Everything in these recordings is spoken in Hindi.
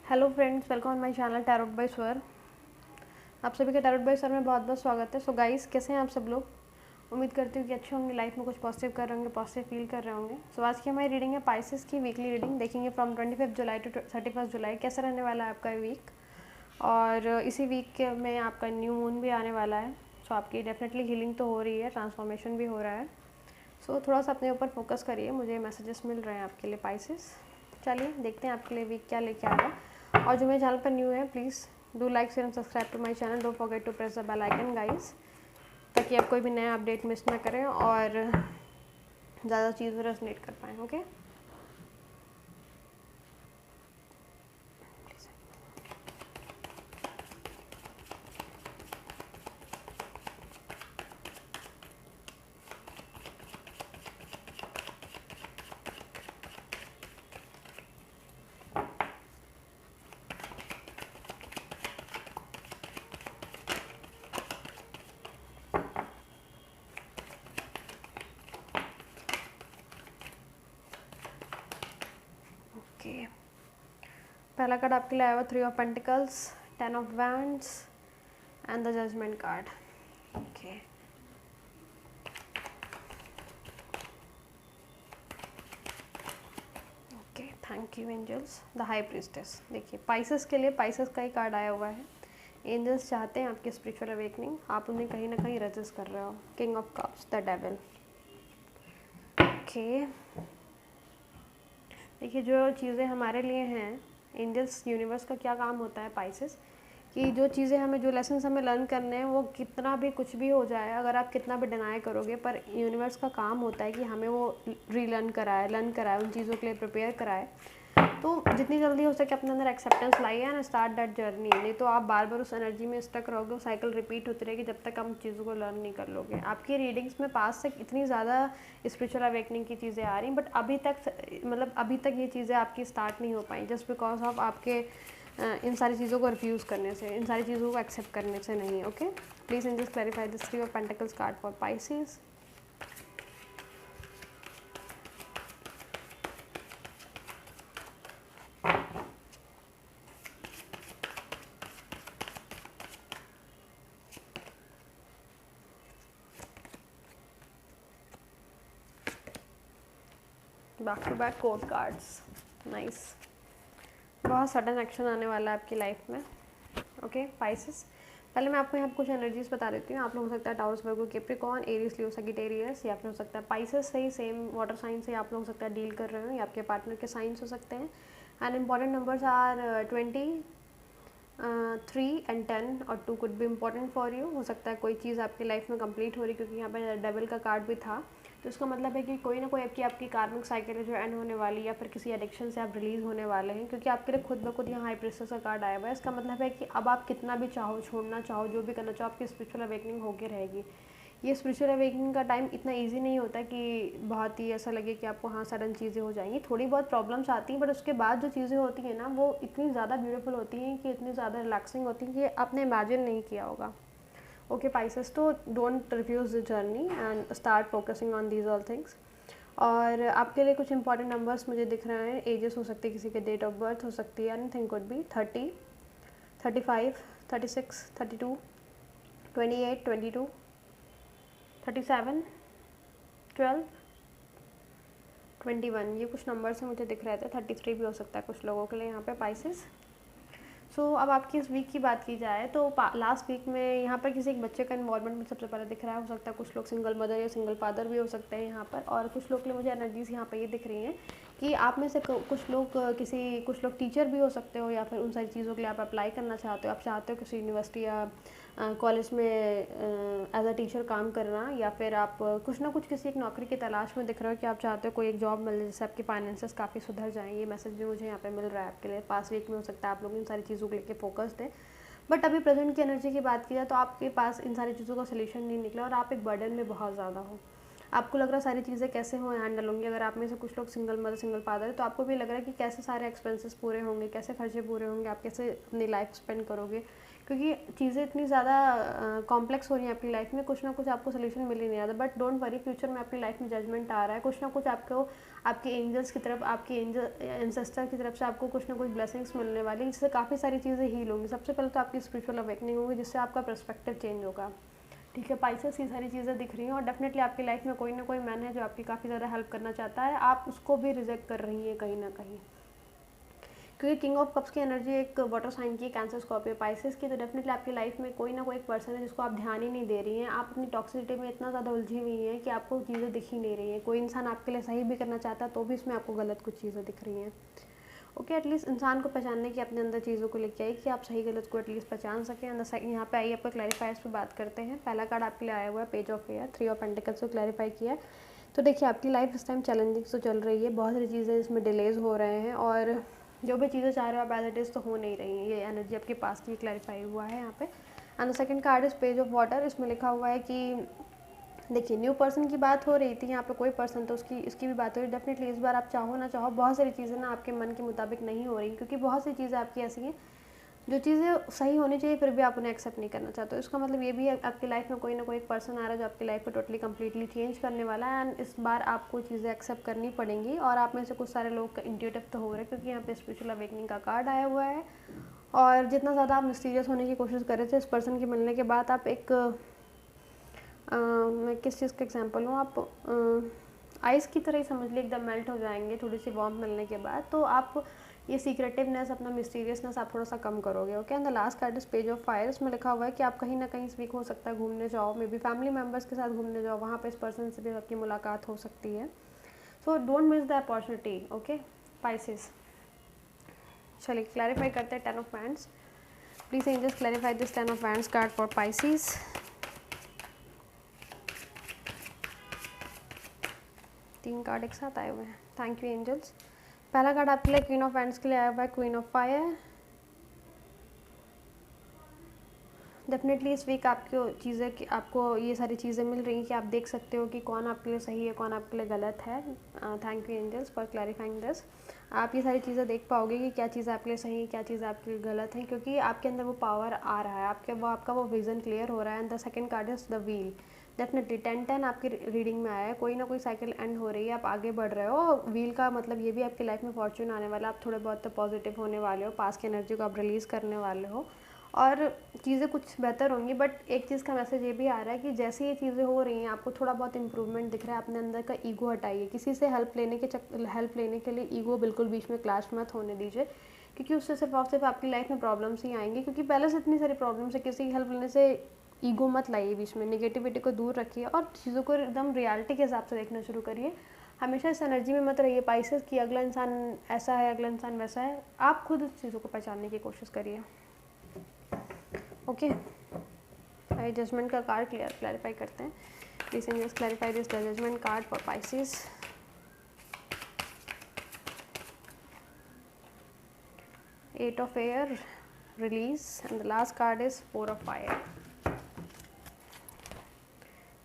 Hello friends, welcome on my channel tarot by Swar. आप सभी का टैरोट बाय स्वर में बहुत बहुत स्वागत है। सो गाइस, कैसे हैं आप सब लोग? उम्मीद करती हूँ कि अच्छे होंगे, लाइफ में कुछ पॉजिटिव कर रहे होंगे, पॉजिटिव फील कर रहे होंगे। सो आज की हमारी रीडिंग है पाइसेस की वीकली रीडिंग। देखेंगे फ्रॉम 25 जुलाई टू 31 जुलाई कैसा रहने वाला है आपका वीक। और इसी वीक में आपका न्यू मून भी आने वाला है। सो आपकी डेफिनेटली हीलिंग तो हो रही है, ट्रांसफॉर्मेशन भी हो रहा है। सो थोड़ा सा अपने ऊपर फोकस करिए, मुझे मैसेजेस मिल रहे हैं आपके लिए पाइसेस। चलिए देखते हैं आपके लिए वीक क्या लेके आ रहा है। और जो मेरे चैनल पर न्यू है, please do like share and subscribe to my channel. Don't forget to press the bell icon guys, ताकि आप कोई भी नया अपडेट मिस ना करें और ज़्यादा चीज़ रेजोनेट कर पाएँ। Okay, okay. पहला कार्ड आपके लिए आया हुआ 3 of pentacles, 10 of wands and the judgment card. Okay, okay, thank you angels. The high priestess. देखिए पाइसेस के लिए पाइसेस का ही कार्ड आया हुआ है। एंजल्स चाहते हैं आपकी स्पिरिचुअल अवेकनिंग, आप उन्हें कहीं ना कहीं रेजिस्ट कर रहे हो। King of cups, the devil. Okay, देखिए जो चीज़ें हमारे लिए हैं, एंजल्स यूनिवर्स का क्या काम होता है पाइसेस, कि जो चीज़ें हमें, जो लेसन्स हमें लर्न करने हैं, वो कितना भी कुछ भी हो जाए, अगर आप कितना भी डिनाई करोगे, पर यूनिवर्स का काम होता है कि हमें वो रीलर्न कराए, लर्न कराए, उन चीज़ों के लिए प्रिपेयर कराए। तो जितनी जल्दी हो सके अपने अंदर एक्सेप्टेंस लाइए एंड स्टार्ट दैट जर्नी। नहीं तो आप बार बार उस एनर्जी में स्टक रहोगे, वो साइकिल रिपीट होती रहेगी जब तक हम चीज़ों को लर्न नहीं कर लोगे। आपकी रीडिंग्स में पास से इतनी ज़्यादा स्पिरिचुअल अवेकनिंग की चीज़ें आ रही, बट अभी तक ये चीज़ें आपकी स्टार्ट नहीं हो पाई, जस्ट बिकॉज ऑफ आपके इन सारी चीज़ों को रिफ्यूज़ करने से, इन सारी चीज़ों को एक्सेप्ट करने से नहीं। Okay, please in just clarify this 3 of pentacles card for Pisces. Back to back court cards, nice. बहुत सडन एक्शन आने वाला है आपकी लाइफ में। ओके पाइसेस, पहले मैं आपको यहाँ कुछ एनर्जीज बता देती हूँ। आप लोग हो सकता है टाउरस, वर्गो, कैप्रिकॉर्न, एरीज, लियो, सगिटेरियस, या फिर हो सकता है पाइसेस से ही सेम वाटर साइन से आप लोग हो सकता है डील कर रहे हो, या आपके पार्टनर के साइंस हो सकते हैं। And important numbers are 20, 3 and 10 और 2 कुड भी इम्पॉर्टेंट फॉर यू। हो सकता है कोई चीज़ आपकी लाइफ में कंप्लीट हो रही, क्योंकि यहाँ पे डेविल का कार्ड भी था। तो इसका मतलब है कि कोई ना कोई आपकी कार्मिक साइकिल है जो एंड होने वाली, या फिर किसी एडिक्शन से आप रिलीज़ होने वाले हैं, क्योंकि आपके लिए खुद ब खुद यहाँ हाई प्रीस्टेस का कार्ड आया हुआ है। इसका मतलब है कि अब आप कितना भी चाहो, छोड़ना चाहो, जो भी करना चाहो, आपकी स्पिरिचुअल अवेकनिंग होकर रहेगी। ये स्पिरिचुअल अवेकनिंग का टाइम इतना इजी नहीं होता कि बहुत ही ऐसा लगे कि आपको हाँ सडन चीज़ें हो जाएंगी। थोड़ी बहुत प्रॉब्लम्स आती हैं, बट उसके बाद जो चीज़ें होती हैं ना, वो इतनी ज़्यादा ब्यूटीफुल होती हैं, कि इतनी ज़्यादा रिलैक्सिंग होती हैं कि आपने इमेजिन नहीं किया होगा। ओके पाइसेस, तो don't refuse the journey and start focusing on these all things. और आपके लिए कुछ इंपॉर्टेंट नंबर्स मुझे दिख रहे हैं। एजेस हो सकती है, किसी के डेट ऑफ बर्थ हो सकती है, एनीथिंग कुड बी 30, 35, 36, 32, 28, 22, 37, 12, 21, ये कुछ नंबर्स हैं मुझे दिख रहे थे। 33 भी हो सकता है कुछ लोगों के लिए यहाँ पे पाइसेस। सो अब आपकी इस वीक की बात की जाए तो लास्ट वीक में यहाँ पर किसी एक बच्चे का इन्वॉल्वमेंट में सबसे पहले दिख रहा है। हो सकता है कुछ लोग सिंगल मदर या सिंगल फादर भी हो सकते हैं यहाँ पर। और कुछ लोग के लिए मुझे एनर्जीज यहाँ पर ये दिख रही हैं कि आप में से कुछ लोग टीचर भी हो सकते हो, या फिर उन सारी चीज़ों के लिए आप अप्लाई करना चाहते हो। आप चाहते हो किसी यूनिवर्सिटी या कॉलेज में एज अ टीचर काम करना, या फिर आप कुछ ना कुछ किसी एक नौकरी की तलाश में दिख रहे हो कि आप चाहते हो कोई एक जॉब मिल जाए जिससे आपके फाइनेंसेस काफ़ी सुधर जाएँ। ये मैसेज भी मुझे यहाँ पे मिल रहा है आपके लिए। पास वीक में हो सकता है आप लोग इन सारी चीज़ों को लेकर फोकस्ड है, बट अभी प्रेजेंट की एनर्जी की बात की जाए तो आपके पास इन सारी चीज़ों का सोल्यूशन नहीं निकला और आप एक बर्डन में बहुत ज़्यादा हो। आपको लग रहा है सारी चीज़ें कैसे हो हैंडल होंगी। अगर आप में से कुछ लोग सिंगल मदर सिंगल फादर है तो आपको भी लग रहा है कि कैसे सारे एक्सपेंसेस पूरे होंगे, कैसे खर्चे पूरे होंगे, आप कैसे अपनी लाइफ स्पेंड करोगे, क्योंकि चीज़ें इतनी ज़्यादा कॉम्प्लेक्स हो रही हैं आपकी लाइफ में, कुछ ना कुछ आपको सोल्यूशन मिल ही नहीं आता। बट डोंट वरी, फ्यूचर में आपकी लाइफ में जजमेंट आ रहा है, कुछ ना कुछ आपको आपके एंजल्स की तरफ, आपके एंसेस्टर की तरफ से आपको कुछ ना कुछ ब्लेसिंग्स मिलने वाली, जिससे काफ़ी सारी चीज़ें हील होंगी। सबसे पहले तो आपकी स्पिरिचुअल अवेकनिंग होगी, जिससे आपका पर्सपेक्टिव चेंज होगा। ठीक है पाइसेस, ये सारी चीज़ें दिख रही हैं और डेफिनेटली आपकी लाइफ में कोई ना कोई मैन है जो आपकी काफ़ी ज़्यादा हेल्प करना चाहता है, आप उसको भी रिजेक्ट कर रही हैं कहीं ना कहीं, क्योंकि किंग ऑफ कप्स की एनर्जी एक वाटर साइन की, कैंसर स्कॉर्पियो पाइसेस की, तो डेफिनेटली आपकी लाइफ में कोई ना कोई एक पर्सन है जिसको आप ध्यान ही नहीं दे रही हैं। आप अपनी टॉक्सिसिटी में इतना ज़्यादा उलझी हुई हैं कि आपको चीज़ें दिख ही नहीं रही हैं। कोई इंसान आपके लिए सही भी करना चाहता है तो भी इसमें आपको गलत कुछ चीज़ें दिख रही हैं। ओके, एटलीस्ट इंसान को पहचानने की अपने अंदर चीज़ों को लेके आई कि आप सही गलत को एटलीस्ट पहचान सकें। यहाँ पे आइए आपको क्लैरिफायर्स पे बात करते हैं। पहला कार्ड आपके लिए आया हुआ है page of air, 3 of pentacles को क्लैरिफाई किया है। तो देखिए आपकी लाइफ इस टाइम चैलेंजिंग तो चल रही है, बहुत सारी चीज़ें इसमें डिलेज हो रहे हैं और जो भी चीज़ें चाह रहे हो आप एज इट इज़ तो हो नहीं रही हैं। ये एनर्जी आपके पास की क्लैरिफाई हुआ है यहाँ पे। And the second card is page of water. इसमें लिखा हुआ है कि देखिए न्यू पर्सन की बात हो रही थी यहाँ पे, कोई पर्सन तो इसकी भी बात हो रही है। डेफिनेटली इस बार आप चाहो ना चाहो बहुत सारी चीज़ें ना आपके मन के मुताबिक नहीं हो रही, क्योंकि बहुत सी चीज़ें आपकी ऐसी हैं जो चीज़ें सही होनी चाहिए फिर भी आप उन्हें एक्सेप्ट नहीं करना चाहते हो। इसका मतलब ये भी है आपकी लाइफ में कोई ना कोई एक पर्सन आ रहा है जो आपकी लाइफ को टोटली कम्प्लीटली चेंज करने वाला है। एंड इस बार आपको चीज़ें एक्सेप्ट करनी पड़ेंगी और आप में से कुछ सारे लोग इंट्यूटिव तो हो रहे हैं, क्योंकि यहाँ पे स्पिरिचुअल अवेकनिंग का कार्ड आया हुआ है। और जितना ज़्यादा आप मिस्टीरियस होने की कोशिश कर रहे थे इस पर्सन के मिलने के बाद, आप एक मैं किस चीज़ का एग्जांपल हूँ, आप आइस की तरह ही समझ लीजिए, एकदम मेल्ट हो जाएंगे थोड़ी सी वार्म मिलने के बाद। तो आप ये सीक्रेटिवनेस, अपना मिस्टीरियसनेस आप थोड़ा सा कम करोगे। Okay, and the last card is page of fire. इसमें लिखा हुआ है कि आप कहीं ना कहीं इस वीक हो सकता है घूमने जाओ, मे बी फैमिली मेम्बर्स के साथ घूमने जाओ, वहाँ पे इस पर्सन से भी आपकी मुलाकात हो सकती है। So don't miss the opportunity. Okay Pisces, चलिए क्लैरिफाई करते हैं 10 of wands. Please angels clarify this 10 of wands card for Pisces. तीन कार्ड एक साथ आए हुए हैं, थैंक यू एंजल्स। पहला कार्ड आपके लिए क्वीन ऑफ वैंड्स के लिए आया हुआ है, क्वीन ऑफ फायर। डेफिनेटली इस वीक आपको ये सारी चीज़ें मिल रही हैं कि आप देख सकते हो कि कौन आपके लिए सही है, कौन आपके लिए गलत है। Thank you angels for clarifying this. आप ये सारी चीज़ें देख पाओगे कि क्या चीज़ आपके लिए सही है, क्या चीज़ आपके लिए गलत है, क्योंकि आपके अंदर वो पावर आ रहा है, आपका वो विजन क्लियर हो रहा है। And the second card is the wheel. Definitely 10-10 आपकी रीडिंग में आया है, कोई ना कोई साइकिल एंड हो रही है, आप आगे बढ़ रहे हो। व्हील का मतलब ये भी आपकी लाइफ में फॉर्च्यून आने वाला है, आप थोड़े बहुत पॉजिटिव होने वाले हो, पास की एनर्जी को आप रिलीज़ करने वाले हो और चीज़ें कुछ बेहतर होंगी। बट एक चीज़ का मैसेज ये भी आ रहा है कि जैसे ये चीज़ें हो रही हैं आपको थोड़ा बहुत इंप्रूवमेंट दिख रहा है। अपने अंदर का ईगो हटाइए, किसी से हेल्प लेने के लिए ईगो बिल्कुल बीच में क्लैश मत होने दीजिए, क्योंकि उससे सिर्फ और सिर्फ आपकी लाइफ में प्रॉब्लम्स ही आएंगी। क्योंकि पहले से इतनी सारी प्रॉब्लम्स है, किसी की हेल्प लेने से ईगो मत लाइए बीच में, नेगेटिविटी को दूर रखिए और चीज़ों को एकदम रियलिटी के हिसाब से देखना शुरू करिए। हमेशा इस एनर्जी में मत रहिए पाइसेस कि अगला इंसान ऐसा है, अगला इंसान वैसा है। आप खुद उस चीज़ों को पहचानने की कोशिश करिए। ओके, आइए जजमेंट का कार्ड क्लैरिफाई करते हैं। Please angels clarify this judgment card for Pisces. Eight of air, release, and the last card is 4 of fire.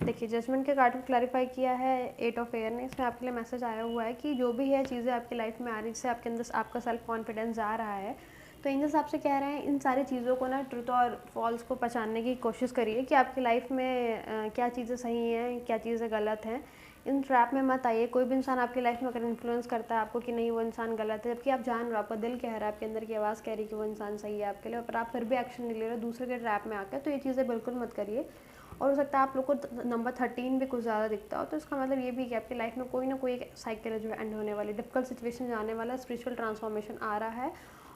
देखिए जजमेंट के कार्ड को क्लैरिफाई किया है 8 ऑफ एयर ने। इसमें आपके लिए मैसेज आया हुआ है कि जो भी है चीज़ें आपकी लाइफ में आ रही, जिससे आपके अंदर आपका सेल्फ कॉन्फिडेंस आ रहा है, तो एंजल्स आपसे कह रहे हैं इन सारी चीज़ों को ना, ट्रुथ और फॉल्स को पहचानने की कोशिश करिए कि आपकी लाइफ में क्या चीज़ें सही हैं, क्या चीज़ें गलत हैं। इन ट्रैप में मत आइए। कोई भी इंसान आपकी लाइफ में अगर इन्फ्लुएंस करता है आपको कि नहीं वो इंसान गलत है, जबकि आप जान रहे हो, आपका दिल कह रहा है, आपके अंदर की आवाज़ कह रही है कि वो इंसान सही है आपके लिए, पर आप फिर भी एक्शन नहीं ले रहे हो दूसरे के ट्रैप में आकर, तो ये चीज़ें बिल्कुल मत करिए। और हो सकता है आप लोग को नंबर 13 भी कुछ ज़्यादा दिखता हो, तो इसका मतलब ये भी कि आपकी लाइफ में कोई ना कोई एक साइकिल है जो एंड होने वाली, डिफिकल्ट सिचुएशन जाने वाला, स्पिरिचुअल ट्रांसफॉर्मेशन आ रहा है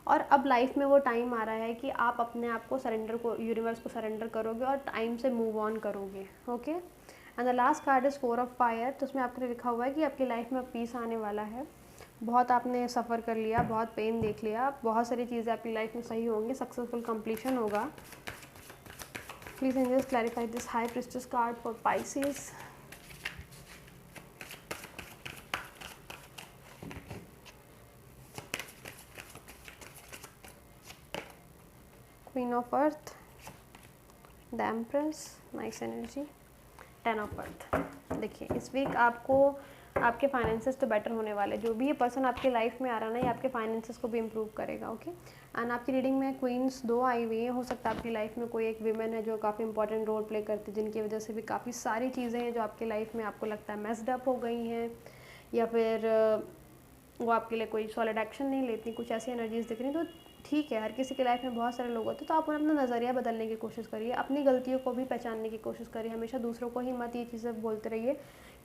और अब लाइफ में वो टाइम आ रहा है कि आप अपने आप को यूनिवर्स को सरेंडर करोगे और टाइम से मूव ऑन करोगे। Okay, and the last card is 4 of fire. तो उसमें आपके लिए लिखा हुआ है कि आपकी लाइफ में पीस आने वाला है। बहुत आपने सफ़र कर लिया, बहुत पेन देख लिया, बहुत सारी चीज़ें आपकी लाइफ में सही होंगी, सक्सेसफुल कंप्लीशन होगा। Please angels clarify this high priestess card for Pisces. Queen of Earth, the Empress, nice energy, 10 of Earth. देखिए इस वीक आपको आपके फाइनेंसेस तो बेटर होने वाले, जो भी ये पर्सन आपके लाइफ में आ रहा है ना, ये आपके फाइनेंसेस को भी इम्प्रूव करेगा। ओके, एंड आपकी रीडिंग में क्वींस 2 आई हुई है। हो सकता है आपकी लाइफ में कोई एक वीमेन है जो काफ़ी इंपॉर्टेंट रोल प्ले करती है, जिनकी वजह से भी काफ़ी सारी चीज़ें हैं जो आपकी लाइफ में आपको लगता है मेस्ड अप हो गई हैं, या फिर वो आपके लिए कोई सॉलिड एक्शन नहीं लेती, कुछ ऐसी एनर्जीज दिख रही हैं। तो ठीक है, हर किसी की लाइफ में बहुत सारे लोग होते हैं, तो आप अपना नज़रिया बदलने की कोशिश करिए, अपनी गलतियों को भी पहचानने की कोशिश करिए। हमेशा दूसरों को ही मत ये चीज़ें बोलते रहिए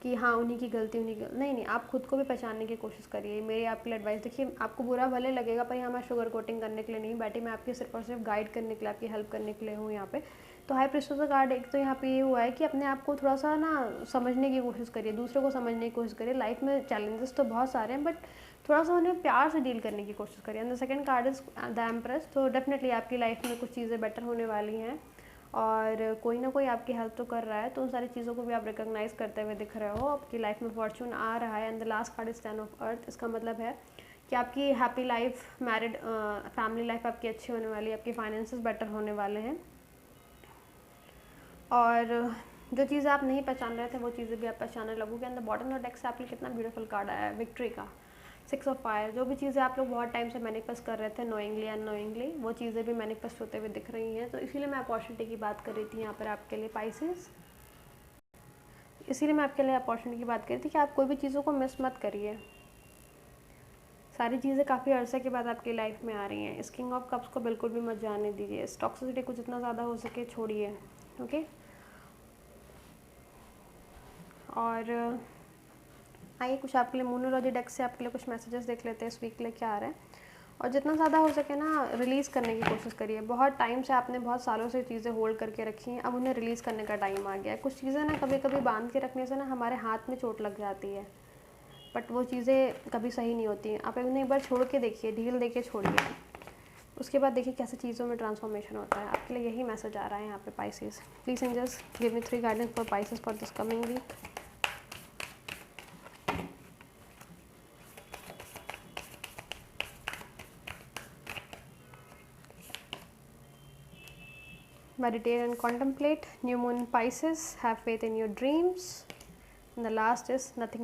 कि हाँ उन्हीं की गलती, नहीं, आप खुद को भी पहचानने की कोशिश करिए। मेरी आपके लिए एडवाइस, देखिए आपको बुरा भले लगेगा, पर यहाँ मैं शुगर कोटिंग करने के लिए नहीं बैठी, मैं आपकी सिर्फ और सिर्फ गाइड करने के लिए, आपकी हेल्प करने के लिए हूँ यहाँ पे। तो हाई प्रीस्टेस का कार्ड एक तो यहाँ पे ये हुआ है कि अपने आप को थोड़ा सा ना समझने की कोशिश करिए, दूसरों को समझने की कोशिश करिए। लाइफ में चैलेंजेस तो बहुत सारे हैं, बट थोड़ा सा उन्हें प्यार से डील करने की कोशिश करिए। And the second card is the empress. तो डेफिनेटली आपकी लाइफ में कुछ चीज़ें बेटर होने वाली हैं, और कोई ना कोई आपकी हेल्प तो कर रहा है, तो उन सारी चीज़ों को भी आप रिकॉग्नाइज करते हुए दिख रहे हो। आपकी लाइफ में फॉर्चून आ रहा है। And the last card is 10 of earth. इसका मतलब है कि आपकी happy life, married family life आपकी अच्छी होने वाली है, आपकी फाइनेंसेस बेटर होने वाले हैं, और जो चीज़ें आप नहीं पहचान रहे थे वो चीज़ें भी आप पहचानने लगोगे। And the bottom of deck से आपके कितना ब्यूटीफुल कार्ड आया है, विक्ट्री का 6 ऑफ फायर। जो भी चीज़ें आप लोग बहुत टाइम से मैनिफेस्ट कर रहे थे नोइंगली अननोइंगली, वो चीज़ें भी मैनिफेस्ट होते हुए दिख रही हैं। तो इसीलिए मैं अपॉर्चुनिटी की बात कर रही थी यहाँ पर आपके लिए पाइसेस, इसीलिए मैं आपके लिए अपॉर्चुनिटी की बात कर रही थी कि आप कोई भी चीज़ों को मिस मत करिए। सारी चीज़ें काफ़ी अरसे के बाद आपकी लाइफ में आ रही हैं। इस किंग ऑफ कप्स को बिल्कुल भी मत जाने दीजिए, इस टॉक्सिसिटी को जितना ज़्यादा हो सके छोड़िए। ओके, और आइए कुछ आपके लिए मोनोलॉजी डेक से आपके लिए कुछ मैसेजेस देख लेते हैं इस वीक के लिए क्या आ रहा है। और जितना ज़्यादा हो सके ना रिलीज़ करने की कोशिश करिए। बहुत टाइम से आपने बहुत सालों से चीज़ें होल्ड करके रखी हैं, अब उन्हें रिलीज़ करने का टाइम आ गया है। कुछ चीज़ें ना कभी कभी बांध के रखने से ना हमारे हाथ में चोट लग जाती है, बट वो चीज़ें कभी सही नहीं होती हैं। आप उन्हें एक बार छोड़ के देखिए, ढील दे के छोड़िए, उसके बाद देखिए कैसे चीज़ों में ट्रांसफॉर्मेशन होता है। आपके लिए यही मैसेज आ रहा है यहाँ पे Pisces. Please angels give me 3 guidance for Pisces for this coming week. Meditate and contemplate. New moon Pisces, have faith in your dreams. And the last is nothing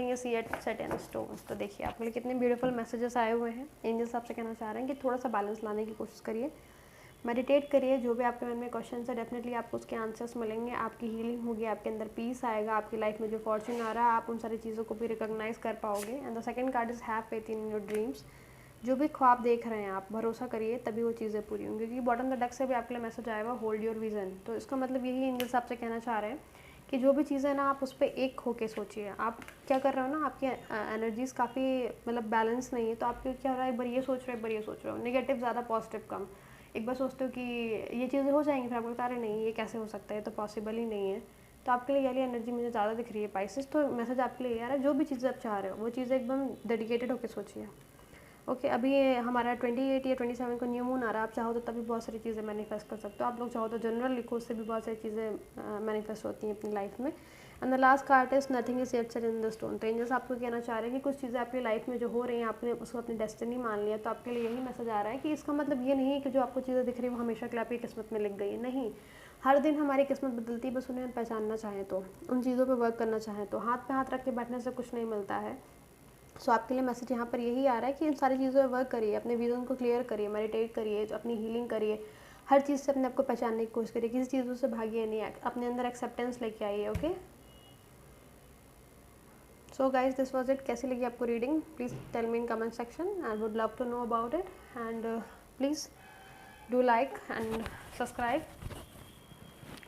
is yet set in stone. तो देखिए आपके लिए कितने ब्यूटीफुल मैसेजेस आए हुए हैं। एंजल्स आपसे कहना चाह रहे हैं कि थोड़ा सा बैलेंस लाने की कोशिश करिए, मेडिटेट करिए। जो भी आपके मन में क्वेश्चन है डेफिनेटली आपको उसके आंसर्स मिलेंगे, आपकी हीलिंग होगी, आपके अंदर पीस आएगा, आपकी लाइफ में जो फॉर्चून आ रहा है आप उन सारी चीज़ों को भी रिकॉग्नाइज कर पाओगे। And the second card is have faith in your dreams. जो भी ख्वाब देख रहे हैं आप भरोसा करिए, तभी वो चीज़ें पूरी होंगी। क्योंकि बॉटम द डेक से भी आपके लिए मैसेज आएगा होल्ड योर विजन। तो इसका मतलब यही एंजल्स आपसे कहना चाह रहे हैं कि जो भी चीज़ें ना आप उस पर एक होके सोचिए। आप क्या कर रहे हो ना, आपकी एनर्जीज काफ़ी मतलब बैलेंस नहीं है, तो आपके क्या हो रहा है, एक बार ये सोच रहे हो, एक बार ये सोच रहे हो, नेगेटिव ज़्यादा पॉजिटिव कम। एक बार सोचते हो कि ये चीज़ें हो जाएंगी, फिर आपको बता रहे नहीं ये कैसे हो सकता है, ये तो पॉसिबल ही नहीं है। तो आपके लिए ये एनर्जी मुझे ज़्यादा दिख रही है पाइसेस। तो मैसेज आपके लिए यार है, जो भी चीज़ें आप चाह रहे हो वो चीज़ें एकदम डेडिकेटेड होकर सोचिए। ओके, अभी ये हमारा 28 या 27 को न्यू मून आ रहा है। आप चाहो तो तभी बहुत सारी चीज़ें मैनिफेस्ट कर सकते हो। आप लोग चाहो तो जनरल लिखो, उससे भी बहुत सारी चीज़ें मैनिफेस्ट होती हैं अपनी लाइफ में। And the last card is nothing is yet set in the stone. तो एंजल्स आपको कहना चाह रहे हैं कि कुछ चीज़ें आपकी लाइफ में जो हो रही हैं आपने उसको अपनी डेस्टिनी मान लिया। तो आपके लिए यही मैसेज आ रहा है कि इसका मतलब ये नहीं है कि जो आपको चीज़ें दिख रही है वो हमेशा के लिए आपकी किस्मत में लिख गई है। नहीं, हर दिन हमारी किस्मत बदलती है, बस उन्हें पहचानना चाहें तो, उन चीज़ों पर वर्क करना चाहें तो। हाथ पे हाथ रख के बैठने से कुछ नहीं मिलता है। सो आपके लिए मैसेज यहाँ पर यही आ रहा है कि इन सारी चीज़ों पर वर्क करिए, अपने विजन को क्लियर करिए, मेडिटेट करिए, अपनी हीलिंग करिए, हर चीज़ से अपने आप को पहचानने की कोशिश करिए, किसी चीज़ों से भागिए नहीं, अपने अंदर एक्सेप्टेंस लेके आइए। Okay, so guys this was it. कैसी लगी आपको reading, please tell me in comment section, I would love to know about it. And please do like and subscribe.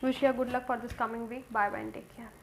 Wish you good luck for this coming week. Bye bye and take care.